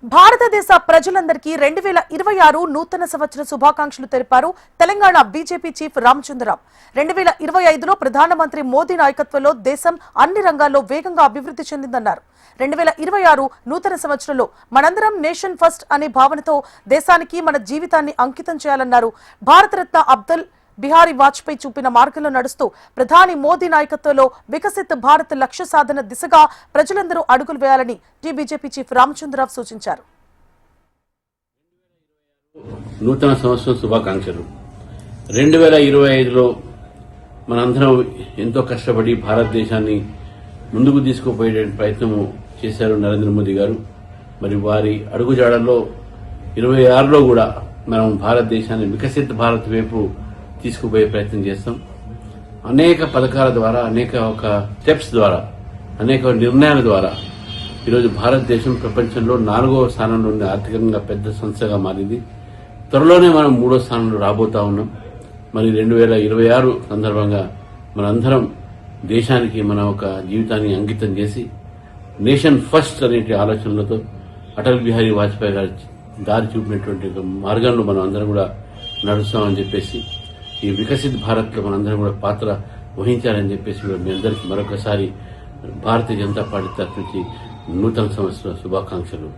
భారతదేశ ప్రజలందరికీ 2026 నూతన సంవత్సర శుభాకాంక్షలు తెలిపారు తెలంగాణ బీజేపీ చీఫ్ రామచంద్రరావు. 2025లో ప్రధానమంత్రి మోదీ నాయకత్వంలో దేశం అన్ని రంగాల్లో వేగంగా అభివృద్ధి చెందిందన్నారు. 2026 నూతన సంవత్సరంలో మనందరం నేషన్ ఫస్ట్ అనే భావనతో దేశానికి మన జీవితాన్ని అంకితం చేయాలన్నారు. భారతరత్న అబ్దుల్ బిహారీ వాజ్పేయి చూపిన మార్గంలో నడుస్తూ ప్రధాని మోదీ నాయకత్వంలో వికసిత్ భారత్ లక్ష్య సాధన దిశగా ప్రజలందరూ అడుగులు వేయాలని బీజేపీ చీఫ్ రామచంద్రరావు సూచించారు. నూతన సంవత్సరం శుభాకాంక్షలు. 2025లో మనందరం ఎంతో కష్టపడి భారతదేశాన్ని ముందుకు తీసుకుపోయే ప్రయత్నం చేశారు నరేంద్ర మోదీ గారు. మరి వారి అడుగుజాడల్లో 26లో కూడా మనం భారతదేశాన్ని వికసిత్ భారత్ వైపు తీసుకుపోయే ప్రయత్నం చేస్తాం. అనేక పథకాల ద్వారా, అనేక స్టెప్స్ ద్వారా, అనేక నిర్ణయాల ద్వారా ఈరోజు భారతదేశం ప్రపంచంలో 4వ స్థానంలో ఉన్న ఆర్థికంగా పెద్ద సంస్థగా మారింది. త్వరలోనే మనం 3వ స్థానంలో రాబోతా ఉన్నాం. మరి 2026 సందర్భంగా మనందరం దేశానికి మన ఒక జీవితాన్ని అంకితం చేసి నేషన్ ఫస్ట్ అనే ఆలోచనలతో అటల్ బిహారీ వాజ్పేయి గారు దారి చూపినటువంటి మార్గంలో మనం అందరం కూడా నడుస్తామని చెప్పేసి, ఈ వికసిత్ భారత్లో మనందరం కూడా పాత్ర వహించాలని చెప్పేసి మీ అందరికీ మరొకసారి భారతీయ జనతా పార్టీ తరఫు నుంచి నూతన సంవత్సర శుభాకాంక్షలు.